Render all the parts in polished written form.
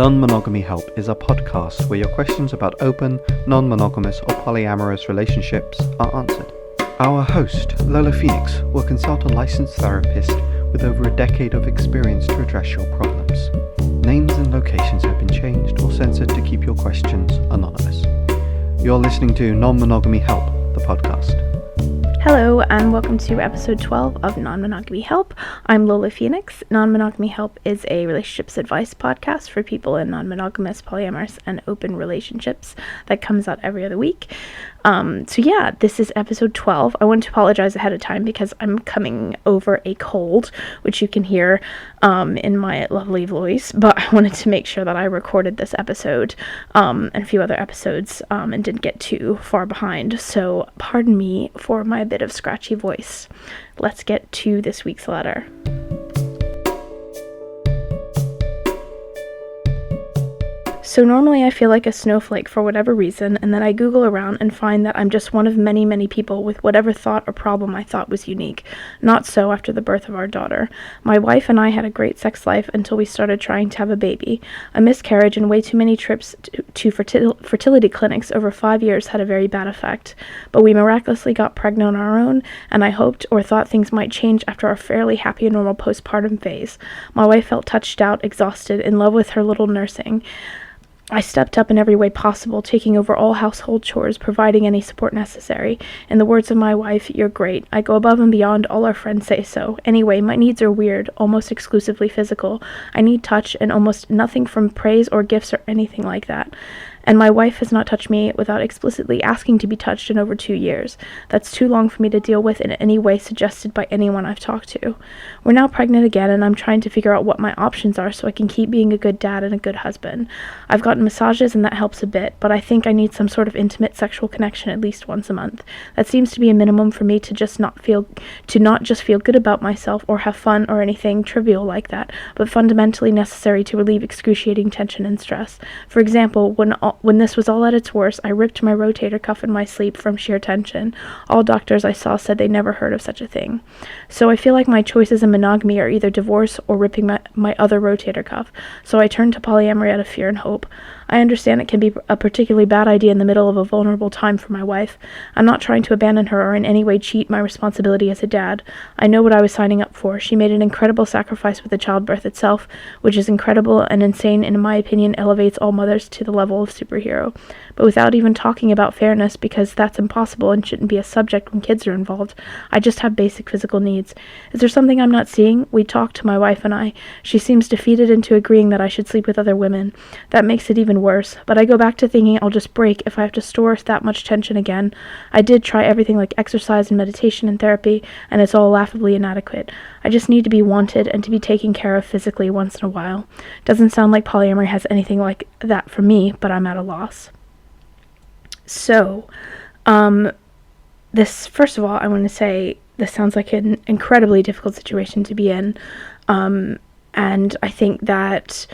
Non-Monogamy Help is a podcast where your questions about open, non-monogamous or polyamorous relationships are answered. Our host, Lola Phoenix, will consult a licensed therapist with over a decade of experience to address your problems. Names and locations have been changed or censored to keep your questions anonymous. You're listening to Non-Monogamy Help, the podcast. Hello, and welcome to episode 12 of Non-Monogamy Help. I'm Lola Phoenix. Non-Monogamy Help is a relationships advice podcast for people in non-monogamous, polyamorous, and open relationships that comes out every other week. This is episode 12. I want to apologize ahead of time because I'm coming over a cold, which you can hear in my lovely voice, but I wanted to make sure that I recorded this episode and a few other episodes and didn't get too far behind, so pardon me for my bit of scratchy voice. Let's get to this week's letter. So normally I feel like a snowflake for whatever reason, and then I Google around and find that I'm just one of many, many people with whatever thought or problem I thought was unique. Not so after the birth of our daughter. My wife and I had a great sex life until we started trying to have a baby. A miscarriage and way too many trips to fertility clinics over 5 years had a very bad effect. But we miraculously got pregnant on our own, and I hoped or thought things might change after our fairly happy and normal postpartum phase. My wife felt touched out, exhausted, in love with her little nursing. I stepped up in every way possible, taking over all household chores, providing any support necessary. In the words of my wife, "You're great. I go above and beyond, all our friends say so. Anyway, my needs are weird, almost exclusively physical. I need touch and almost nothing from praise or gifts or anything like that. And my wife has not touched me without explicitly asking to be touched in over 2 years. That's too long for me to deal with in any way suggested by anyone I've talked to. We're now pregnant again, and I'm trying to figure out what my options are so I can keep being a good dad and a good husband. I've gotten massages and that helps a bit, but I think I need some sort of intimate sexual connection at least once a month. That seems to be a minimum for me to not just feel good about myself or have fun or anything trivial like that, but fundamentally necessary to relieve excruciating tension and stress. For example, when this was all at its worst, I ripped my rotator cuff in my sleep from sheer tension. All doctors I saw said they never heard of such a thing. So I feel like my choices in monogamy are either divorce or ripping my other rotator cuff. So I turned to polyamory out of fear and hope. I understand it can be a particularly bad idea in the middle of a vulnerable time for my wife. I'm not trying to abandon her or in any way cheat my responsibility as a dad. I know what I was signing up for. She made an incredible sacrifice with the childbirth itself, which is incredible and insane, and in my opinion elevates all mothers to the level of superhero. But without even talking about fairness, because that's impossible and shouldn't be a subject when kids are involved, I just have basic physical needs. Is there something I'm not seeing? We talked to my wife and I. She seems defeated into agreeing that I should sleep with other women. That makes it even worse, but I go back to thinking I'll just break if I have to store that much tension again. I did try everything like exercise and meditation and therapy, and it's all laughably inadequate. I just need to be wanted and to be taken care of physically once in a while. Doesn't sound like polyamory has anything like that for me, but I'm at a loss. So, this, first of all, I want to say this sounds like an incredibly difficult situation to be in, and I think that,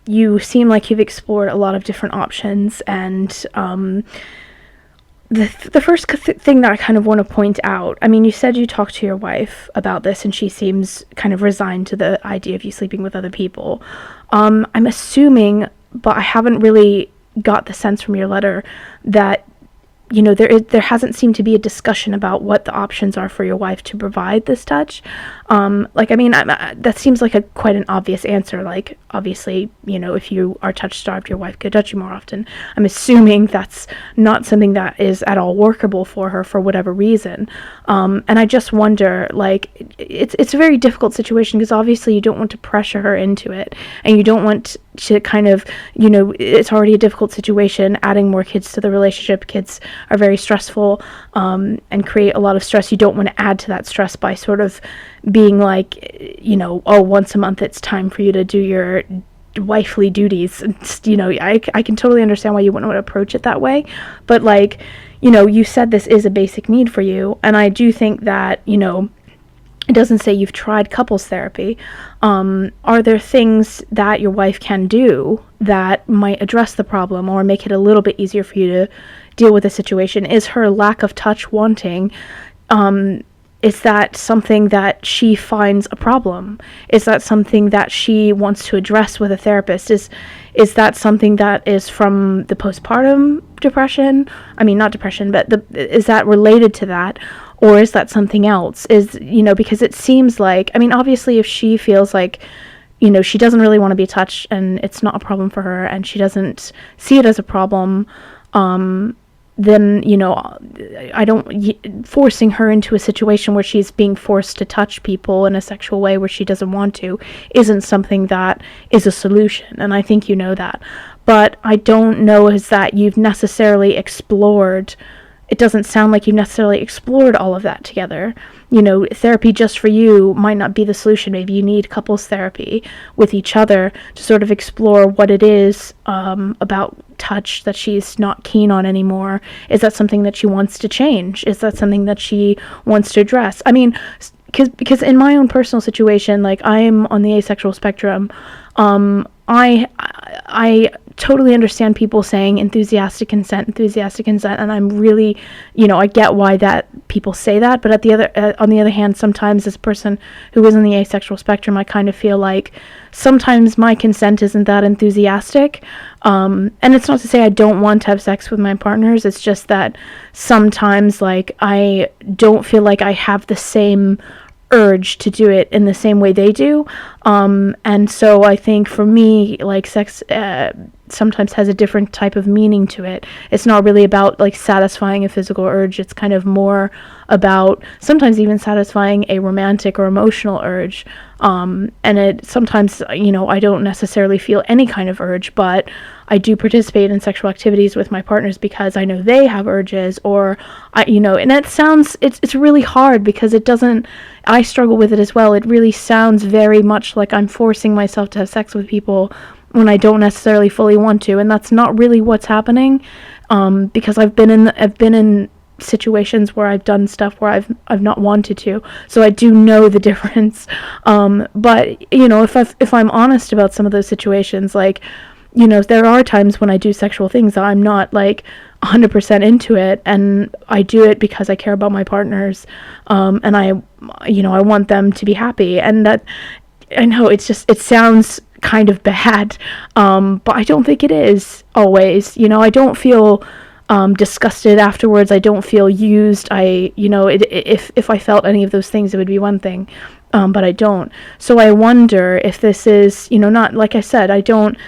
you seem like you've explored a lot of different options, and the first thing that I kind of want to point out, you said you talked to your wife about this, and she seems kind of resigned to the idea of you sleeping with other people. I'm assuming, but I haven't really got the sense from your letter that there hasn't seemed to be a discussion about what the options are for your wife to provide this touch. That seems like quite an obvious answer. Like, obviously, if you are touch starved, your wife could touch you more often. I'm assuming that's not something that is at all workable for her for whatever reason. And I just wonder, it's a very difficult situation because obviously you don't want to pressure her into it, and you don't want to kind of, it's already a difficult situation. Adding more kids to the relationship, kids are very stressful, and create a lot of stress. You don't want to add to that stress by sort of being like, once a month it's time for you to do your wifely duties. I can totally understand why you wouldn't want to approach it that way, but you said this is a basic need for you, and I do think that, it doesn't say you've tried couples therapy. Are there things that your wife can do that might address the problem or make it a little bit easier for you to deal with the situation? Is her lack of touch wanting? is that something that she finds a problem? Is that something that she wants to address with a therapist? Is that something that is from the postpartum depression? I mean, not depression, but is that related to that? Or is that something else? Because it seems like, I mean, obviously if she feels like, she doesn't really want to be touched and it's not a problem for her and she doesn't see it as a problem, then, I don't, forcing her into a situation where she's being forced to touch people in a sexual way where she doesn't want to isn't something that is a solution. And I think you know that. But I don't know is that you've necessarily explored, it doesn't sound like you necessarily explored all of that together. Therapy just for you might not be the solution. Maybe you need couples therapy with each other to sort of explore what it is about touch that she's not keen on anymore. Is that something that she wants to change? Is that something that she wants to address? I mean, because in my own personal situation, like I'm on the asexual spectrum, I totally understand people saying enthusiastic consent, and I'm really, I get why that people say that, but on the other hand, sometimes as a person who is on the asexual spectrum, I kind of feel like sometimes my consent isn't that enthusiastic, and it's not to say I don't want to have sex with my partners, it's just that sometimes, like, I don't feel like I have the same urge to do it in the same way they do, and so I think for me, like, sex sometimes has a different type of meaning to it. It's not really about like satisfying a physical urge, it's kind of more about sometimes even satisfying a romantic or emotional urge, and it sometimes, I don't necessarily feel any kind of urge, but I do participate in sexual activities with my partners because I know they have urges, or and it sounds, it's really hard because it doesn't, I struggle with it as well. It really sounds very much like I'm forcing myself to have sex with people when I don't necessarily fully want to, and that's not really what's happening, because I've been in situations where I've done stuff where I've not wanted to, so I do know the difference. But if I'm honest about some of those situations, like, there are times when I do sexual things that I'm not like 100% into it, and I do it because I care about my partners, and I want them to be happy, and that, I know it sounds kind of bad, but I don't think it is always. I don't feel disgusted afterwards. I don't feel used. If I felt any of those things, it would be one thing, but I don't. So I wonder if this is, not, like I said, I don't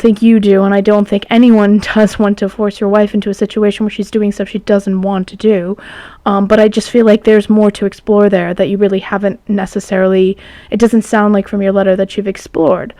think you do, and I don't think anyone does want to force your wife into a situation where she's doing stuff she doesn't want to do, but I just feel like there's more to explore there that you really haven't necessarily, it doesn't sound like from your letter that you've explored.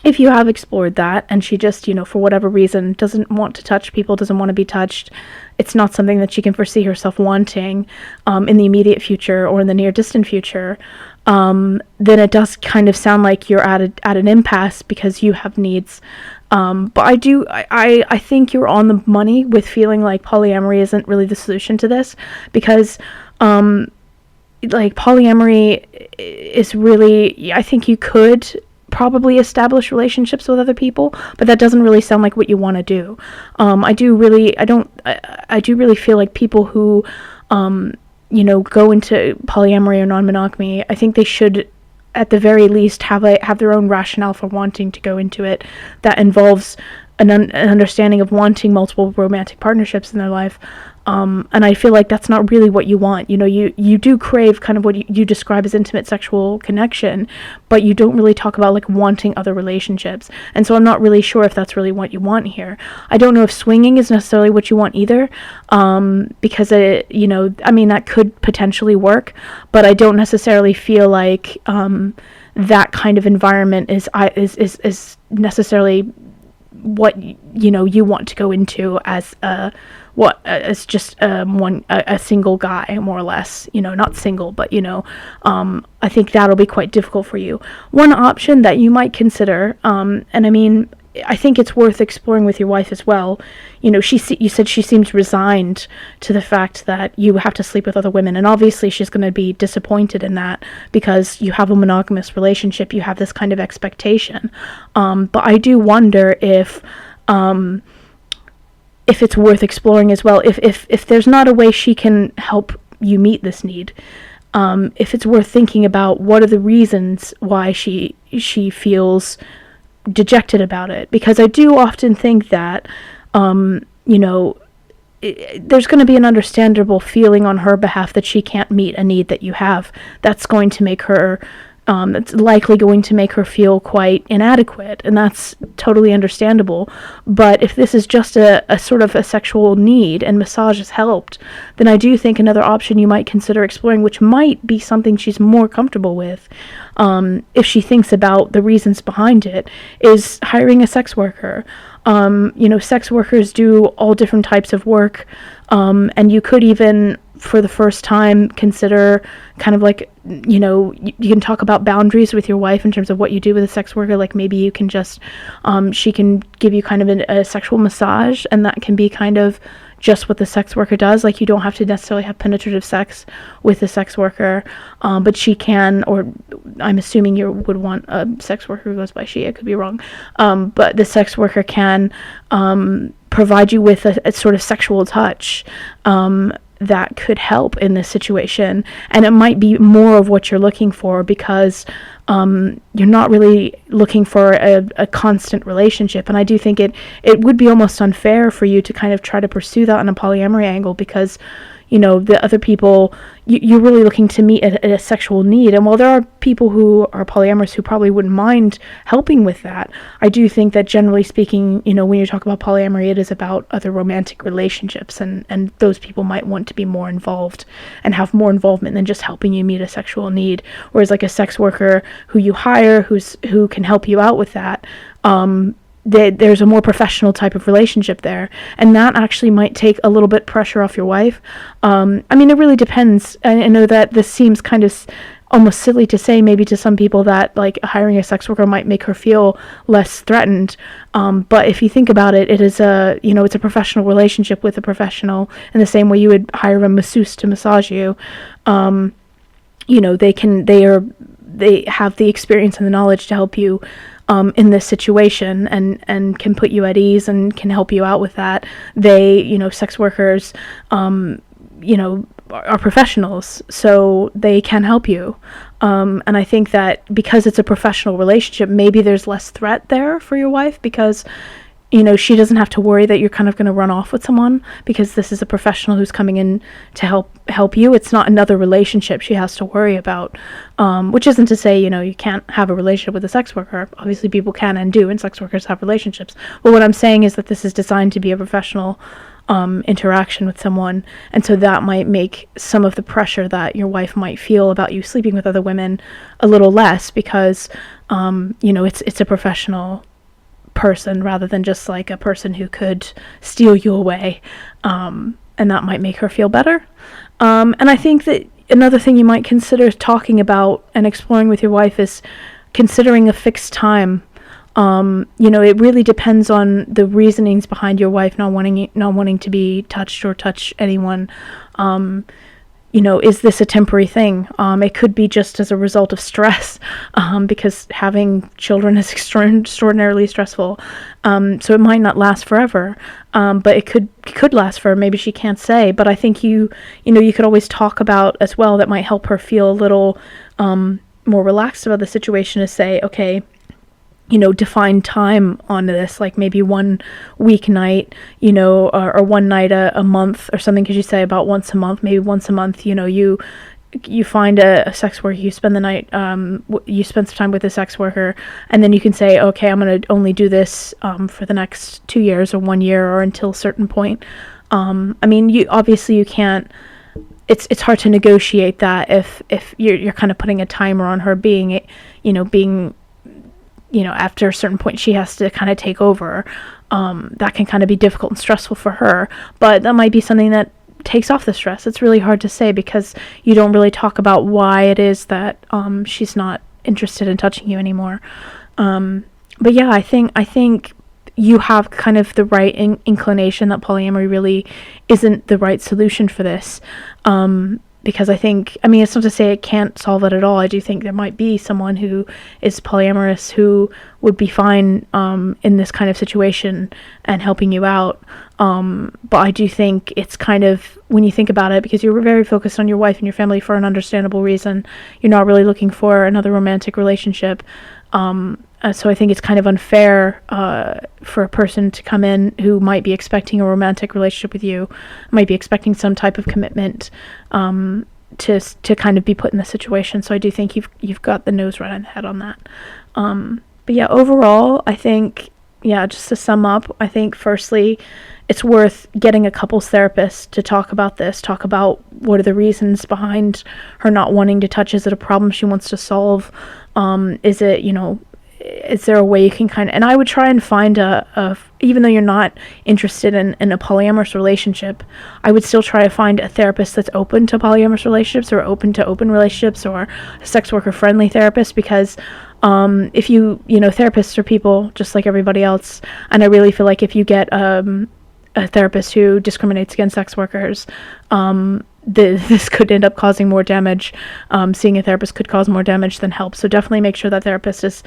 If you have explored that, and she just, for whatever reason, doesn't want to touch people, doesn't want to be touched, it's not something that she can foresee herself wanting in the immediate future or in the near distant future, then it does kind of sound like you're at an impasse because you have needs. But I think you're on the money with feeling like polyamory isn't really the solution to this, because like polyamory is really, I think you could probably establish relationships with other people, but that doesn't really sound like what you want to do. I do really feel like people who go into polyamory or non-monogamy, I think they should at the very least have their own rationale for wanting to go into it that involves an understanding of wanting multiple romantic partnerships in their life. And I feel like that's not really what you want. You do crave kind of what you describe as intimate sexual connection, but you don't really talk about like wanting other relationships. And so I'm not really sure if that's really what you want here. I don't know if swinging is necessarily what you want either, because that could potentially work, but I don't necessarily feel like that kind of environment is necessarily what you want to go into as just a single guy, more or less, not single, but I think that'll be quite difficult for you. One option that you might consider, and I mean, I think it's worth exploring with your wife as well. You said she seems resigned to the fact that you have to sleep with other women, and obviously she's going to be disappointed in that because you have a monogamous relationship, you have this kind of expectation. But I do wonder if it's worth exploring as well. If there's not a way she can help you meet this need. If it's worth thinking about what are the reasons why she feels dejected about it, because I do often think that there's going to be an understandable feeling on her behalf that she can't meet a need that you have. That's going to make her that's likely going to make her feel quite inadequate, and that's totally understandable. But if this is just a sort of a sexual need and massage has helped, then I do think another option you might consider exploring, which might be something she's more comfortable with, if she thinks about the reasons behind it, is hiring a sex worker. Sex workers do all different types of work, and you could even, for the first time, consider kind of like, you can talk about boundaries with your wife in terms of what you do with a sex worker. Like maybe you can just, she can give you kind of a sexual massage, and that can be kind of just what the sex worker does. Like you don't have to necessarily have penetrative sex with the sex worker, but she can, or I'm assuming you would want a sex worker who goes by she, I could be wrong, but the sex worker can provide you with a sort of sexual touch that could help in this situation, and it might be more of what you're looking for, because you're not really looking for a constant relationship. And I do think it would be almost unfair for you to kind of try to pursue that on a polyamory angle, because the other people, you're really looking to meet a sexual need. And while there are people who are polyamorous who probably wouldn't mind helping with that, I do think that generally speaking, when you talk about polyamory, it is about other romantic relationships, and those people might want to be more involved and have more involvement than just helping you meet a sexual need. Whereas like a sex worker who you hire, who can help you out with that, there's a more professional type of relationship there, and that actually might take a little bit pressure off your wife. It really depends. I know that this seems kind of almost silly to say maybe to some people, that like hiring a sex worker might make her feel less threatened, but if you think about it, it is it's a professional relationship with a professional, in the same way you would hire a masseuse to massage you. They have the experience and the knowledge to help you in this situation, and can put you at ease and can help you out with that. Sex workers, are professionals, so they can help you. And I think that because it's a professional relationship, maybe there's less threat there for your wife, because she doesn't have to worry that you're kind of going to run off with someone, because this is a professional who's coming in to help you. It's not another relationship she has to worry about, which isn't to say, you can't have a relationship with a sex worker. Obviously people can and do, and sex workers have relationships. But what I'm saying is that this is designed to be a professional interaction with someone, and so that might make some of the pressure that your wife might feel about you sleeping with other women a little less, because it's a professional person rather than just like a person who could steal you away, and that might make her feel better. And I think that another thing you might consider talking about and exploring with your wife is considering a fixed time. It really depends on the reasonings behind your wife not wanting to be touched or touch anyone. Is this a temporary thing? It could be just as a result of stress, because having children is extraordinarily stressful. So it might not last forever, but it could last for, maybe she can't say. But I think you could always talk about as well, that might help her feel a little more relaxed about the situation, is say, okay, define time on this, like maybe 1 weeknight, or one night a month or something. Because you say about once a month, maybe once a month, you find a sex worker, you spend the night, you spend some time with a sex worker, and then you can say, okay, I'm going to only do this for the next 2 years or 1 year, or until a certain point. You can't, it's hard to negotiate that if you're kind of putting a timer on her being after a certain point she has to kind of take over. That can kind of be difficult and stressful for her, but that might be something that takes off the stress. It's really hard to say, because you don't really talk about why it is that she's not interested in touching you anymore. But yeah, I think you have kind of the right inclination that polyamory really isn't the right solution for this. Because I think, I mean, it's not to say it can't solve it at all. I do think there might be someone who is polyamorous who would be fine in this kind of situation and helping you out. But I do think it's kind of, when you think about it, because you're very focused on your wife and your family for an understandable reason, you're not really looking for another romantic relationship. So I think it's kind of unfair for a person to come in who might be expecting a romantic relationship with you, might be expecting some type of commitment, to kind of be put in this situation. So I do think you've got the nose right on the head on that. But yeah, overall, I think, just to sum up, I think firstly, it's worth getting a couples therapist to talk about this, talk about what are the reasons behind her not wanting to touch. Is it a problem she wants to solve? Is it, is there a way you can kind of, and I would try and find even though you're not interested in a polyamorous relationship, I would still try to find a therapist that's open to polyamorous relationships or open to open relationships, or a sex worker friendly therapist, because if therapists are people just like everybody else, and I really feel like if you get a therapist who discriminates against sex workers, this could end up causing more damage. Seeing a therapist could cause more damage than help. So definitely make sure that therapist is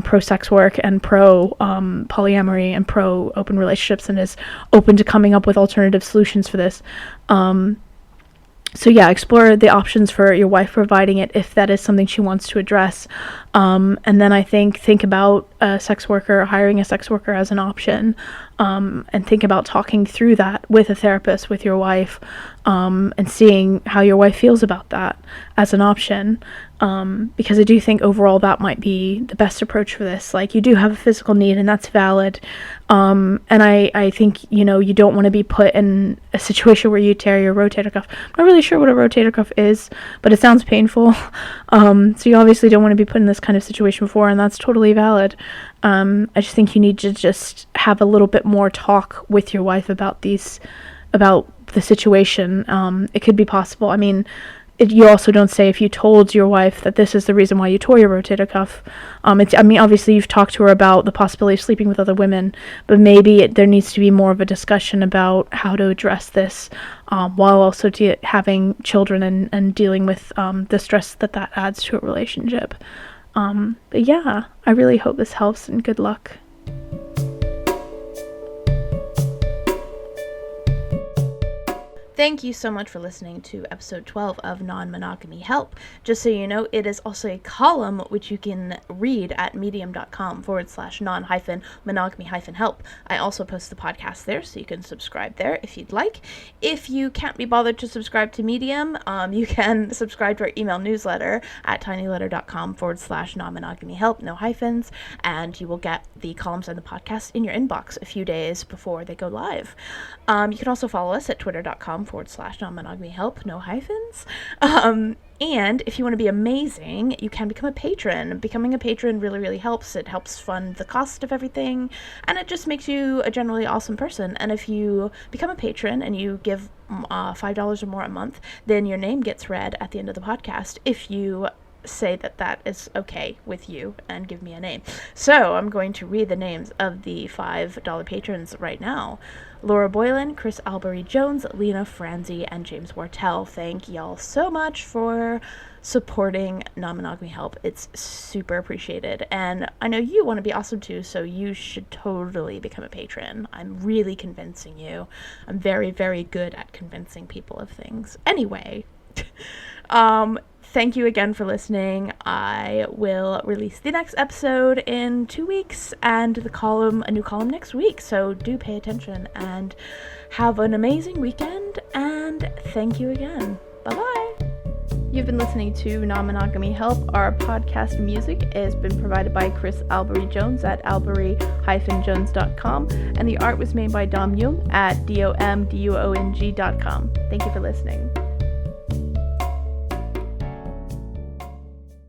pro sex work and pro polyamory and pro open relationships, and is open to coming up with alternative solutions for this. So explore the options for your wife providing it if that is something she wants to address. And then I think about a sex worker, hiring a sex worker as an option, and think about talking through that with a therapist, with your wife, and seeing how your wife feels about that as an option. Because I do think overall that might be the best approach for this. Like, you do have a physical need, and that's valid. And I think, you don't want to be put in a situation where you tear your rotator cuff. I'm not really sure what a rotator cuff is, but it sounds painful. So you obviously don't want to be put in this kind of situation before, and that's totally valid. I just think you need to just have a little bit more talk with your wife about the situation. It could be possible. I mean, you also don't say, if you told your wife that this is the reason why you tore your rotator cuff. Obviously you've talked to her about the possibility of sleeping with other women, but maybe there needs to be more of a discussion about how to address this, while also having children and dealing with the stress that adds to a relationship. But yeah, I really hope this helps, and good luck. Thank you so much for listening to episode 12 of Non-Monogamy Help. Just so you know, it is also a column which you can read at medium.com/non-monogamy-help. I also post the podcast there, so you can subscribe there if you'd like. If you can't be bothered to subscribe to Medium, you can subscribe to our email newsletter at tinyletter.com/non-monogamy-help, no hyphens, and you will get the columns and the podcast in your inbox a few days before they go live. You can also follow us at twitter.com/non-monogamy-help, no hyphens. And if you want to be amazing, you can become a patron. Becoming a patron really, really helps. It helps fund the cost of everything, and it just makes you a generally awesome person. And if you become a patron and you give $5 or more a month, then your name gets read at the end of the podcast if you say that is okay with you and give me a name. So I'm going to read the names of the $5 patrons right now. Laura Boylan, Chris Albury Jones, Lena Franzi, and James Wartell. Thank y'all so much for supporting Non-Monogamy Help. It's super appreciated, and I know you want to be awesome too, so you should totally become a patron. I'm really convincing you. I'm very, very good at convincing people of things. Anyway, thank you again for listening. I will release the next episode in 2 weeks, and a new column next week, so do pay attention, and have an amazing weekend, and thank you again. Bye-bye. You've been listening to Non-Monogamy Help. Our podcast music has been provided by Chris Albury Jones at albury-jones.com, and the art was made by Dom Jung at domduong.com. Thank you for listening.